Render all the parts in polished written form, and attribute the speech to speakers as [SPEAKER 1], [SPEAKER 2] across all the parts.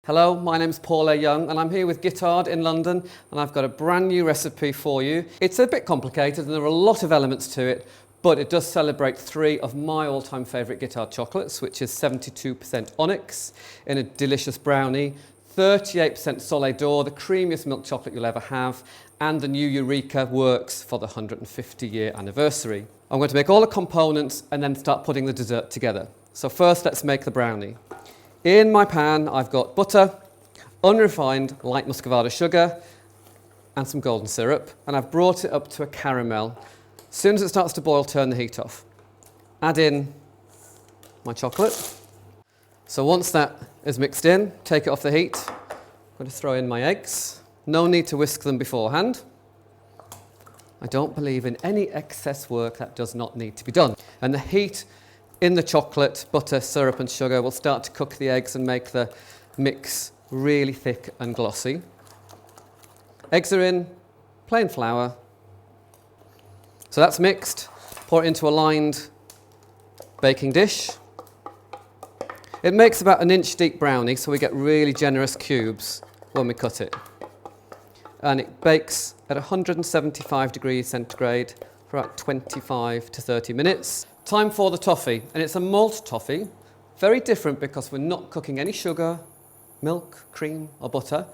[SPEAKER 1] Hello, my name's Paul Young and I'm here with Guittard in London and I've got a brand new recipe for you. It's a bit complicated and there are a lot of elements to it, but it does celebrate three of my all-time favourite Guittard chocolates, which is 72% Onyx in a delicious brownie, 38% Soleil, the creamiest milk chocolate you'll ever have, and the new Eureka works for the 150-year anniversary. I'm going to make all the components and then start putting the dessert together. So first let's make the brownie. In my pan, I've got butter, unrefined light muscovado sugar, and some golden syrup, and I've brought it up to a caramel. As soon as it starts to boil, turn the heat off. Add in my chocolate. So once that is mixed in, take it off the heat. I'm going to throw in my eggs. No need to whisk them beforehand. I don't believe in any excess work that does not need to be done. And the heat in the chocolate, butter, syrup and sugar will start to cook the eggs and make the mix really thick and glossy. Eggs are in, plain flour. So that's mixed. Pour it into a lined baking dish. It makes about an inch deep brownie, so we get really generous cubes when we cut it. And it bakes at 175 degrees centigrade for about 25 to 30 minutes. Time for the toffee, and it's a malt toffee. Very different because we're not cooking any sugar, milk, cream or butter.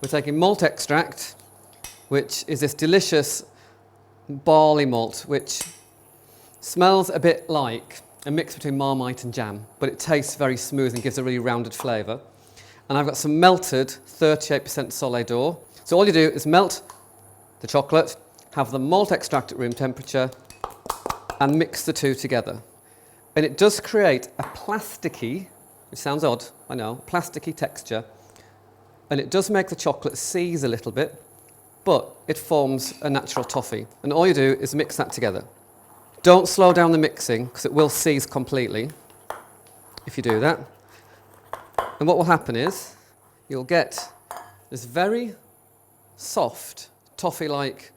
[SPEAKER 1] We're taking malt extract, which is this delicious barley malt, which smells a bit like a mix between Marmite and jam, but it tastes very smooth and gives a really rounded flavour. And I've got some melted 38% Soleil. So all you do is melt the chocolate, have the malt extract at room temperature, and mix the two together. And it does create a plasticky, which sounds odd, I know, plasticky texture. And it does make the chocolate seize a little bit, but it forms a natural toffee. And all you do is mix that together. Don't slow down the mixing, because it will seize completely if you do that. And what will happen is, you'll get this very soft, toffee-like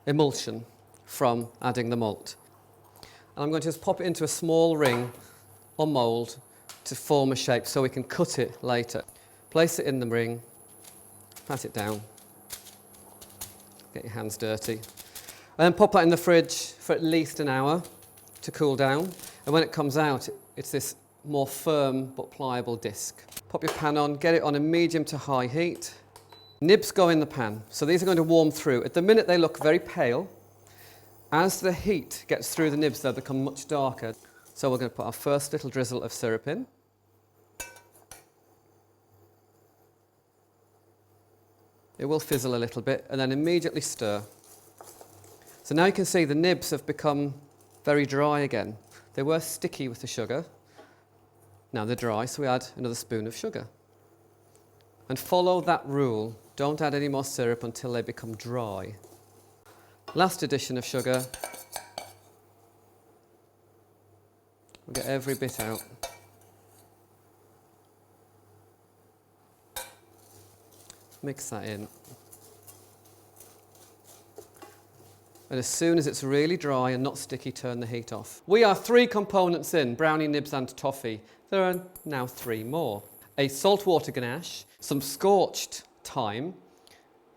[SPEAKER 1] emulsion from adding the malt. And I'm going to just pop it into a small ring or mould to form a shape so we can cut it later. Place it in the ring, pat it down, get your hands dirty, and then pop that in the fridge for at least an hour to cool down. And when it comes out, it's this more firm but pliable disc. Pop your pan on, get it on a medium to high heat. Nibs go in the pan, so these are going to warm through. At the minute they look very pale. As the heat gets through the nibs, they'll become much darker. So we're going to put our first little drizzle of syrup in. It will fizzle a little bit and then immediately stir. So now you can see the nibs have become very dry again. They were sticky with the sugar. Now they're dry, so we add another spoon of sugar. And follow that rule. Don't add any more syrup until they become dry. Last addition of sugar. We'll get every bit out. Mix that in. And as soon as it's really dry and not sticky, turn the heat off. We are 3 components in, brownie, nibs and toffee. There are now 3 more. A saltwater ganache, some scorched thyme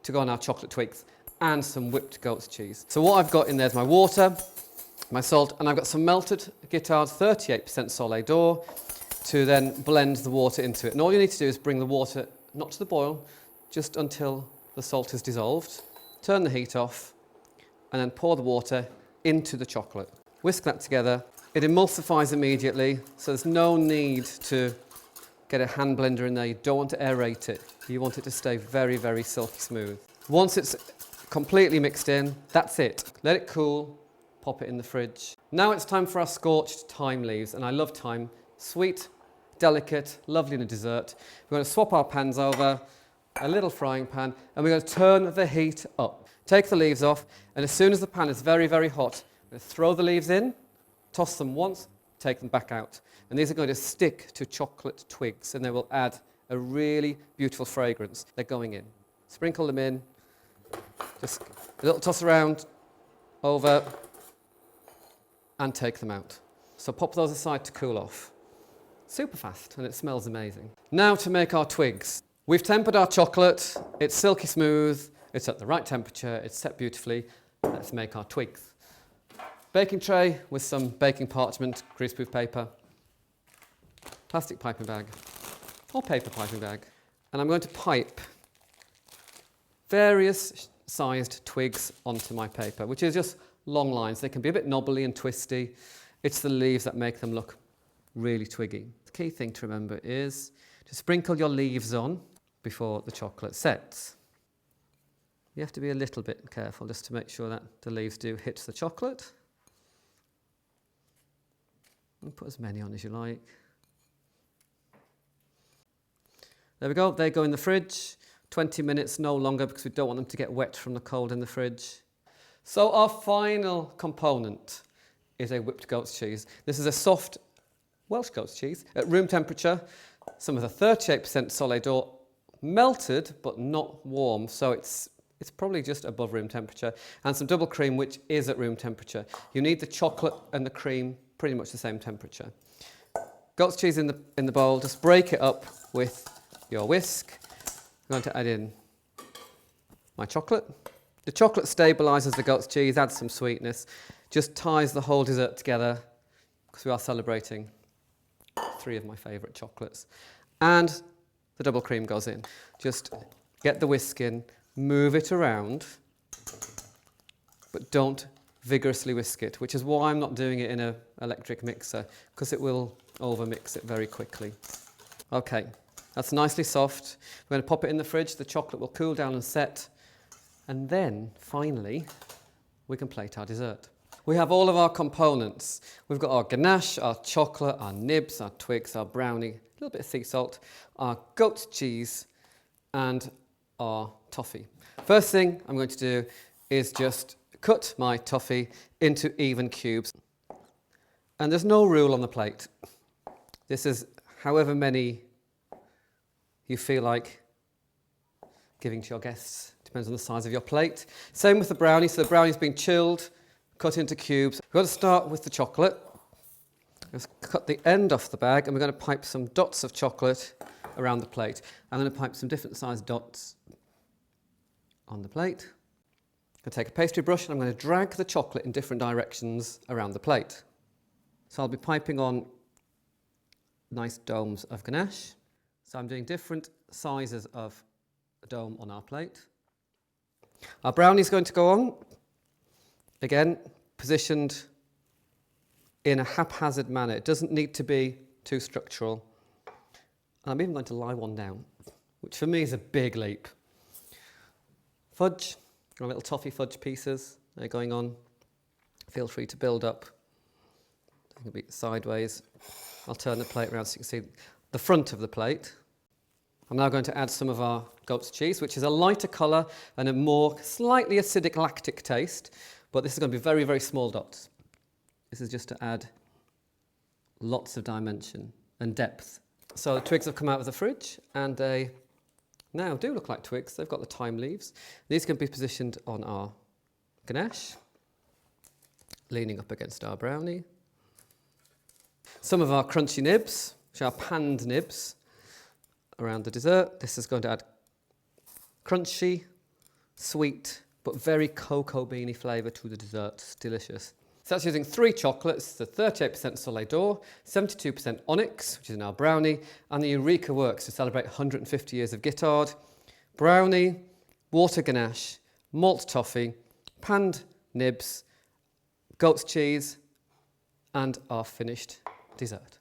[SPEAKER 1] to go on our chocolate twigs, and some whipped goat's cheese. So what I've got in there is my water, my salt, and I've got some melted Guittard 38% Soleil to then blend the water into it. And all you need to do is bring the water not to the boil, just until the salt is dissolved. Turn the heat off, and then pour the water into the chocolate. Whisk that together. It emulsifies immediately, so there's no need to get a hand blender in there. You don't want to aerate it. You want it to stay very, very silky smooth. Once it's completely mixed in, that's it. Let it cool, pop it in the fridge. Now it's time for our scorched thyme leaves, and I love thyme. Sweet, delicate, lovely in a dessert. We're going to swap our pans over, a little frying pan, and we're going to turn the heat up. Take the leaves off, and as soon as the pan is very, very hot, we're going to throw the leaves in, toss them once, take them back out. And these are going to stick to chocolate twigs, and they will add a really beautiful fragrance. They're going in. Sprinkle them in. Just a little toss around, over, and take them out. So pop those aside to cool off. super fast and it smells amazing. Now to make our twigs. We've tempered our chocolate, it's silky smooth, it's at the right temperature, it's set beautifully. Let's make our twigs. Baking tray with some baking parchment, greaseproof paper, plastic piping bag or paper piping bag. And I'm going to pipe various sized twigs onto my paper, which is just long lines. They can be a bit knobbly and twisty. It's the leaves that make them look really twiggy. The key thing to remember is to sprinkle your leaves on before the chocolate sets. You have to be a little bit careful just to make sure that the leaves do hit the chocolate. And put as many on as you like. There we go, they go in the fridge. 20 minutes, no longer, because we don't want them to get wet from the cold in the fridge. So our final component is a whipped goat's cheese. This is a soft Welsh goat's cheese at room temperature. Some of the 38% Soleil melted but not warm, so it's probably just above room temperature, and some double cream, which is at room temperature. You need the chocolate and the cream pretty much the same temperature. Goat's cheese in the bowl, just break it up with your whisk. I'm going to add in my chocolate. The chocolate stabilises the goat's cheese, adds some sweetness, just ties the whole dessert together, because we are celebrating 3 of my favourite chocolates. And the double cream goes in. Just get the whisk in, move it around, but don't vigorously whisk it, which is why I'm not doing it in an electric mixer, because it will overmix it very quickly. Okay, that's nicely soft. We're going to pop it in the fridge. The chocolate will cool down and set, and then finally we can plate our dessert. We have all of our components. We've got our ganache, our chocolate, our nibs, our twigs, our brownie, a little bit of sea salt, our goat's cheese, and our toffee. First thing I'm going to do is just cut my toffee into even cubes. And there's no rule on the plate. This is however many you feel like giving to your guests. Depends on the size of your plate. Same with the brownie. So the brownie's been chilled, cut into cubes. We've got to start with the chocolate. Let's cut the end off the bag, and we're going to pipe some dots of chocolate around the plate. I'm going to pipe some different sized dots on the plate. I'm going to take a pastry brush and I'm going to drag the chocolate in different directions around the plate. So I'll be piping on nice domes of ganache. So I'm doing different sizes of a dome on our plate. Our brownie is going to go on. Again, positioned in a haphazard manner. It doesn't need to be too structural. And I'm even going to lie one down, which for me is a big leap. Fudge, our little toffee fudge pieces, they're going on. Feel free to build up. It'll be sideways. I'll turn the plate around so you can see the front of the plate. I'm now going to add some of our goat's cheese, which is a lighter colour and a more slightly acidic lactic taste, but this is going to be very, very small dots. This is just to add lots of dimension and depth. So the twigs have come out of the fridge and they now do look like twigs. They've got the thyme leaves. These can be positioned on our ganache, leaning up against our brownie. Some of our crunchy nibs, which are panned nibs, around the dessert. This is going to add crunchy, sweet, but very cocoa beany flavour to the dessert. It's delicious. So that's using 3 chocolates, the 38% Soleil, 72% Onyx, which is in our brownie, and the Eureka Works to celebrate 150 years of Guittard, brownie, water ganache, malt toffee, panned nibs, goat's cheese, and our finished dessert.